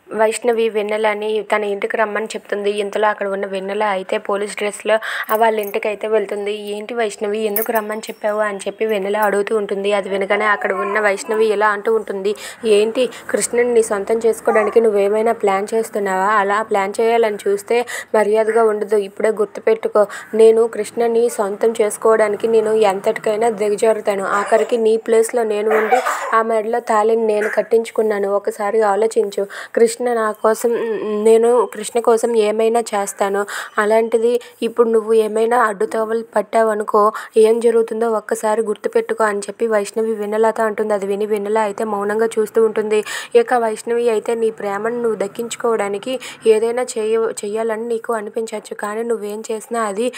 వైష్ణవి వెన్నెలని తన ఇంటికి రమ్మని చెప్తుంది. ఇంతలో అక్కడ ఉన్న వెన్నెల అయితే పోలీస్ డ్రెస్లో వాళ్ళ ఇంటికి అయితే వెళ్తుంది. ఏంటి వైష్ణవి ఎందుకు రమ్మని చెప్పావు అని చెప్పి వెన్నెల అడుగుతూ ఉంటుంది. అది వినగానే అక్కడ ఉన్న వైష్ణవి ఇలా అంటూ ఉంటుంది, ఏంటి కృష్ణని నీ సొంతం చేసుకోవడానికి నువ్వేమైనా ప్లాన్ చేస్తున్నావా? అలా ప్లాన్ చేయాలని చూస్తే మర్యాదగా ఉండదు. ఇప్పుడే గుర్తుపెట్టుకో, నేను కృష్ణని సొంతం చేసుకోవడానికి నేను ఎంతటికైనా దిగజారుతాను. ఆఖరికి నీ ప్లేస్లో నేను ఉండి ఆ మెడలో తాళిని నేను కట్టించుకున్నాను. ఒకసారి ఆలోచించు. నేను కృష్ణ కోసం ఏమైనా చేస్తాను. అలాంటిది ఇప్పుడు నువ్వు ఏమైనా అడ్డుతోవలు పట్టావనుకో ఏం జరుగుతుందో ఒక్కసారి గుర్తుపెట్టుకో అని చెప్పి వైష్ణవి వెన్నెలతో అంటుంది. అది విని వెన్నెల అయితే మౌనంగా చూస్తూ ఉంటుంది. ఇక వైష్ణవి అయితే నీ ప్రేమను నువ్వు దక్కించుకోవడానికి ఏదైనా చెయ్యాలని నీకు అనిపించవచ్చు, కానీ నువ్వేం చేసినా అది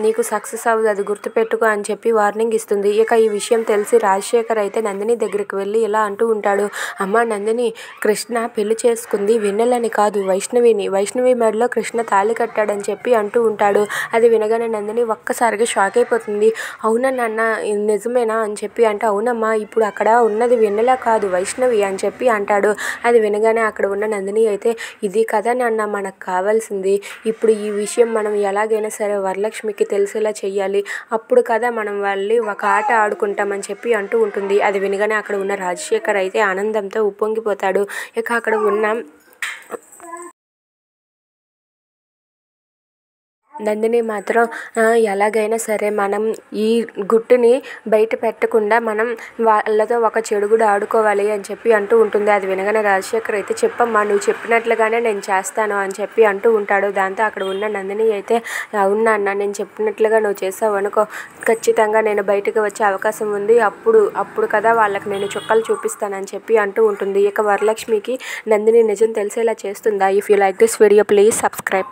నీకు సక్సెస్ అవ్వదు, అది గుర్తుపెట్టుకో అని చెప్పి వార్నింగ్ ఇస్తుంది. ఇక ఈ విషయం తెలిసి రాజశేఖర్ అయితే నందిని దగ్గరికి వెళ్ళి ఇలా అంటూ ఉంటాడు, అమ్మ నందిని, కృష్ణ పెళ్లి చేసుకుంది వెన్నెలని కాదు వైష్ణవిని. వైష్ణవి మెడలో కృష్ణ తాళి కట్టాడని చెప్పి అంటూ ఉంటాడు. అది వినగానే నందిని ఒక్కసారిగా షాక్ అయిపోతుంది. అవునా నాన్న, నిజమేనా అని చెప్పి అంటే, అవునమ్మా, ఇప్పుడు అక్కడ ఉన్నది వెన్నెల కాదు వైష్ణవి అని చెప్పి అంటాడు. అది వినగానే అక్కడ ఉన్న నందిని అయితే, ఇది కదా నాన్న మనకు కావాల్సింది. ఇప్పుడు ఈ విషయం మనం ఎలాగైనా సరే వరలక్ష్మికి తెలిసేలా చెయ్యాలి. అప్పుడు కదా మనం వాళ్ళని ఒక ఆట ఆడుకుంటామని చెప్పి అంటూ ఉంటుంది. అది వినగానే అక్కడ ఉన్న రాజశేఖర్ అయితే ఆనందంతో ఉప్పొంగిపోతాడు. ఇక అక్కడ ఉన్న నందిని మాత్రం ఎలాగైనా సరే మనం ఈ గుట్టుని బయట పెట్టకుండా మనం వాళ్ళతో ఒక చెడుగుడు ఆడుకోవాలి అని చెప్పి అంటూ ఉంటుంది. అది వినగానే రాజశేఖర్ అయితే, చెప్పమ్మా, నువ్వు చెప్పినట్లుగానే నేను చేస్తాను అని చెప్పి అంటూ ఉంటాడు. దాంతో అక్కడ ఉన్న నందిని అయితే, అవునా అన్న, నేను చెప్పినట్లుగా నువ్వు చేసావు అనుకో, ఖచ్చితంగా నేను బయటకు వచ్చే అవకాశం ఉంది. అప్పుడు కదా వాళ్ళకి నేను చుక్కలు చూపిస్తానని చెప్పి అంటూ ఉంటుంది. ఇక వరలక్ష్మికి నందిని నిజం తెలిసేలా చేస్తుందా? If you like this video please subscribe.